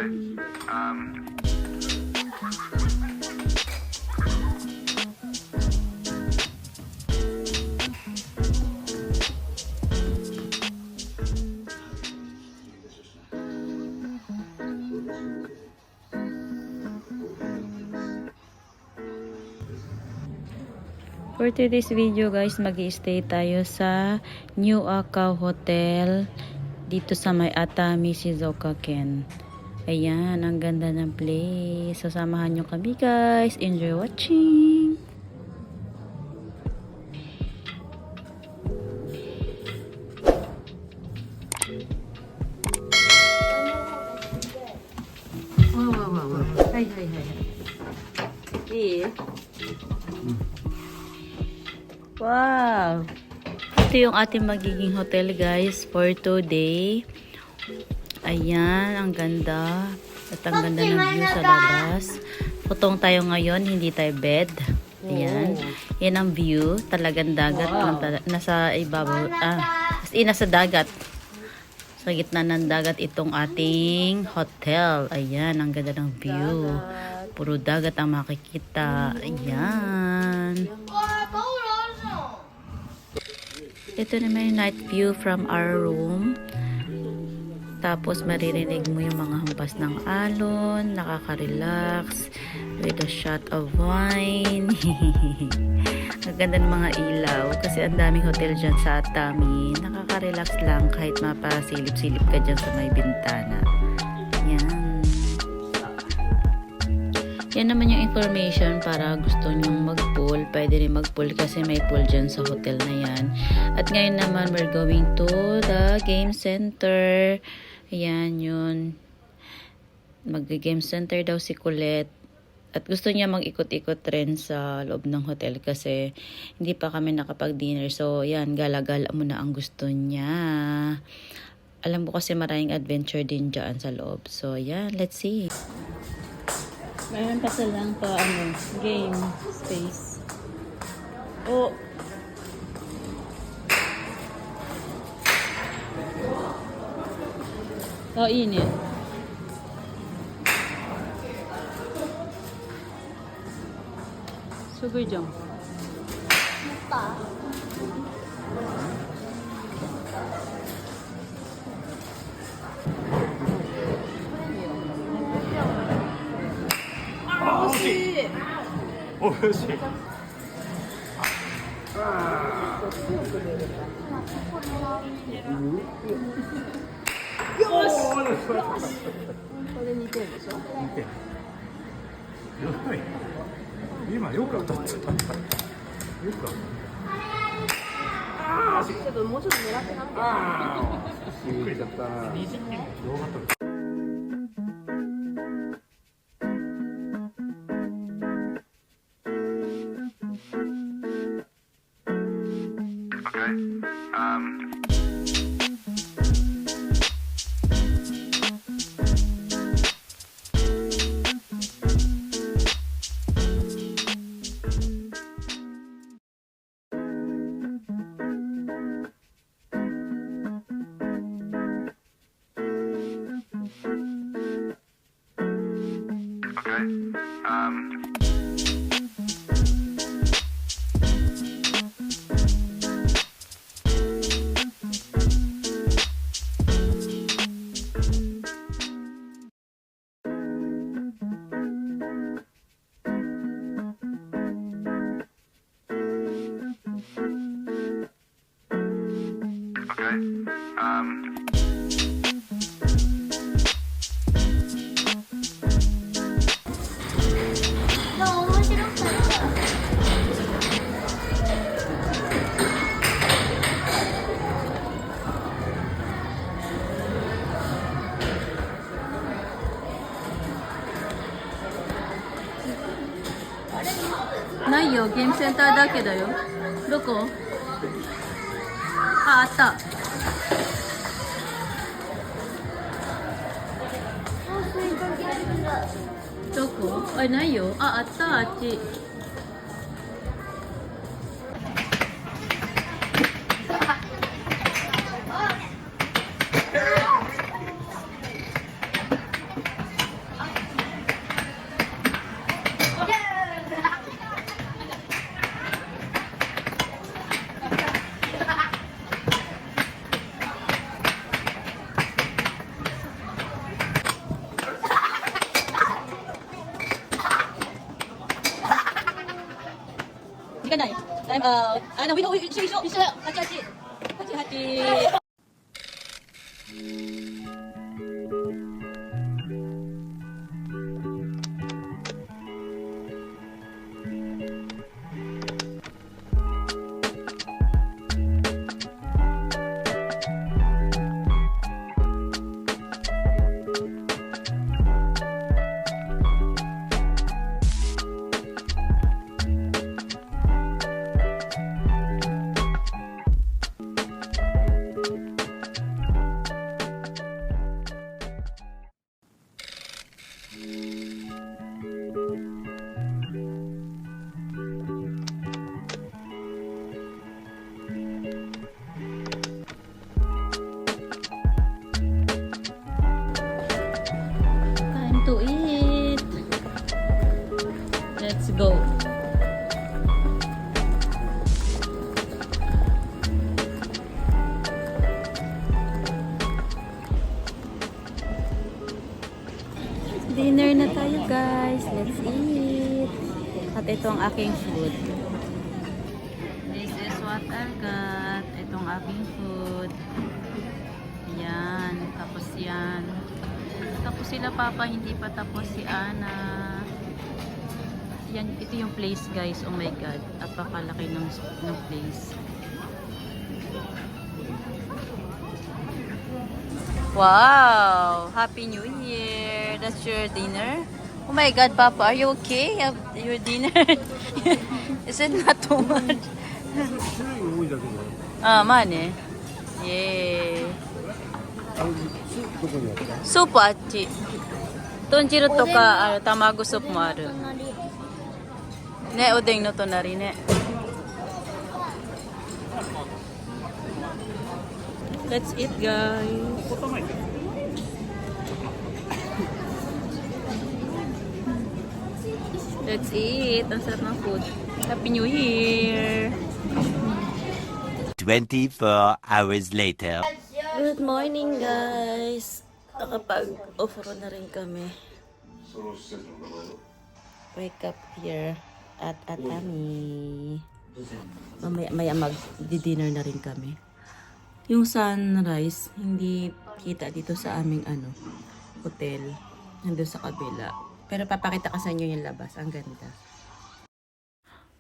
For today's video guys, mag-i-stay tayo sa New Akao Hotel dito sa may Atami, Shizuoka, Ken. Ayan, ang ganda ng place. So, samahan nyo kami guys. Enjoy watching! Wow. Hi. Wow! Ito yung ating magiging hotel guys for today. Ayan, ang ganda. At ang ganda ng view sa labas. Putong tayo ngayon, hindi tayo bed. Ayan. Yan ang view. Talagang dagat. Wow. Nasa ibabaw. Nasa dagat. Sa gitna ng dagat itong ating hotel. Ayan, ang ganda ng view. Puro dagat ang makikita. Ayan. Ito naman yung night view from our room. Tapos maririnig mo yung mga hampas ng alon, nakaka-relax with a shot of wine. Ang ganda ng mga ilaw kasi ang daming hotel dyan sa Atami. Nakaka-relax lang kahit mapasilip-silip ka dyan sa may bintana. Yan. Yan naman yung information para gusto nyong mag-pool. Pwede rin mag-pool kasi may pool dyan sa hotel na yan. At ngayon naman, we're going to the game center. Ayan, yun. Mag-game center daw si Colette. At gusto niya mag-ikot-ikot rin sa loob ng hotel kasi hindi pa kami nakapag-dinner. So, yan, gala-gala muna ang gusto niya. Alam ko kasi maraming adventure din dyan sa loob. So, yan, let's see. Mayroon pa silang game space. Oh! Oh, init. Sugoi dyan.ないよ、ゲームセンターだけだよ。どこ？あ、あった。どこ？あ、ないよ。あ、あった、あっち。かない。ウィノ一緒一緒。一緒だよ。88。Time to eat. Let's go. Dinner na tayo guys. Let's eat. At ito ang aking food. This is what I got. Itong aking food. Yan. Tapos yan. Tapos sila Papa, hindi pa tapos si Ana. Yan, ito yung place guys. Oh my God. Napakalaki ng place. Wow! Happy New Year! That's your dinner? Oh my God, Papa, are you okay? Your dinner? Is it not too much? 種類多いだけであ、まあね。イエーイ。スープどこにあった？スープあっち。豚汁とか、卵スープもある。ね、おでんの隣ね。Let's eat, guys. Let's eat. Ang sarap ng food. Happy New Year! 24 hours later. Good morning, guys. Nakapag-off-road na rin kami. Wake up here at Atami. Mamaya mag-dinner na rin kami. Yung sunrise, hindi kita dito sa aming hotel. Nandun sa kabila. Pero papakita ko sa inyo yung labas. Ang ganda.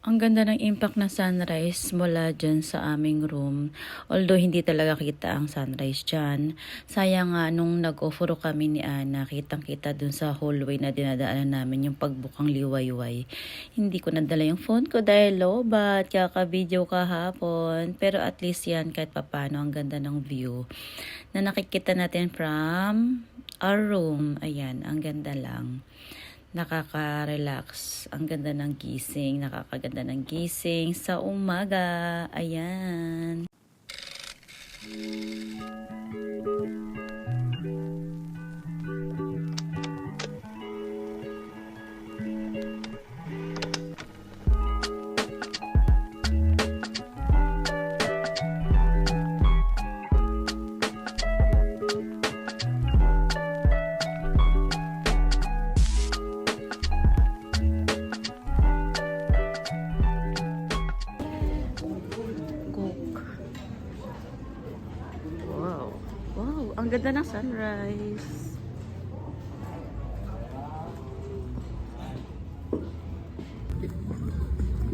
Ang ganda ng impact ng sunrise mula dyan sa aming room. Although hindi talaga kita ang sunrise dyan. Sayang nga nung nag-offer kami ni Ana, kitang-kita dun sa hallway na dinadaanan namin yung pagbukang liwayway. Hindi ko nadala yung phone ko dahil lobat, kaka-video kahapon. Pero at least yan kahit papano ang ganda ng view na nakikita natin from our room. Ayan, ang ganda lang. Nakaka-relax. Ang ganda ng gising. Nakakaganda ng gising sa umaga. Ayan. Ang ganda ng sunrise.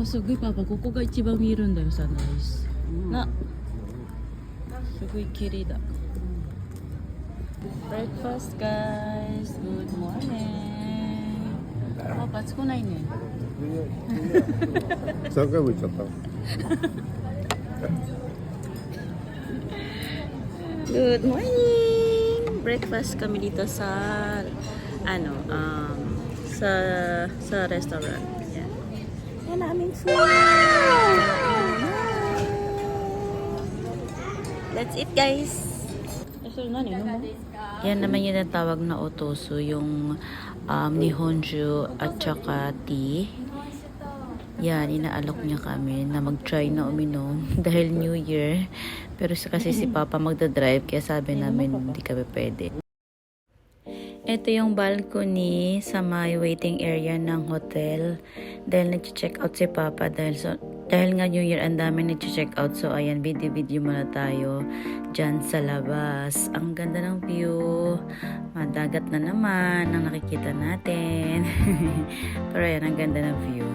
Kasugay Papa, ここが一番見えるんだよ、sunrise. Na. Sugay kiri da. Breakfast, guys. Good morning. Papa, 暑くないね。3回も行っちゃった。 Good morning! Breakfast kami dito sa sa restaurant. Yan. Yan aming food. Let's eat, guys. Yan naman yung natawag na otoso, yung nihonju at saka tea. Yan, inaalok niya kami na mag-try na uminom dahil New Year. Pero kasi si Papa magdadrive, kaya sabi namin hindi kami pwede. Ito yung balcony sa may waiting area ng hotel. Dahil nag-check out si Papa dahil Dahil nga New Year, ang dami nag-check out. So, ayan, video muna tayo dyan sa labas. Ang ganda ng view. Madagat na naman ang nakikita natin. Pero ayan, ang ganda ng view.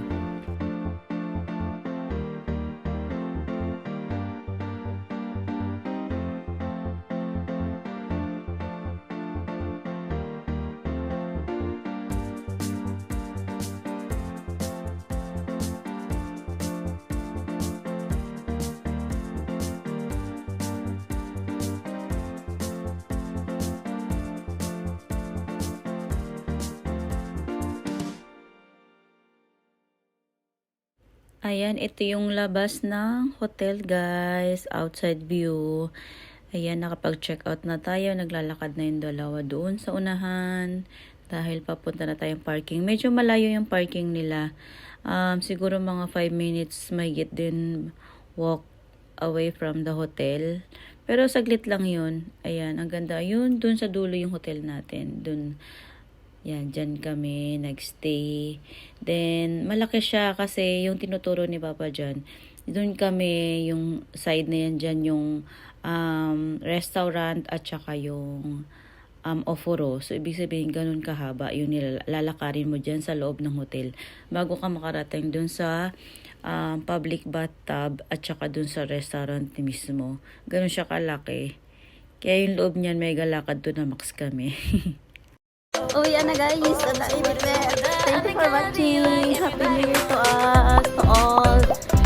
Ayan, ito yung labas ng hotel, guys. Outside view. Ayan, nakapag-check out na tayo. Naglalakad na yung dalawa doon sa unahan. Dahil papunta na tayong parking. Medyo malayo yung parking nila. Siguro mga 5 minutes mahigit din walk away from the hotel. Pero saglit lang yun. Ayan, ang ganda. Ayun, doon sa dulo yung hotel natin. Doon. Yan, dyan kami nagstay. Then, malaki siya kasi yung tinuturo ni Papa dyan. Doon kami, yung side na yan dyan, yung restaurant at saka yung oforo. So, ibig sabihin, ganun kahaba yung lalakarin mo dyan sa loob ng hotel. Bago ka makarating doon sa public bathtub at saka doon sa restaurant mismo. Ganun siya kalaki. Kaya yung loob niyan, may galakad doon na max kami. Uwi na guys, thank you for watching. Happy New Year to us, to all.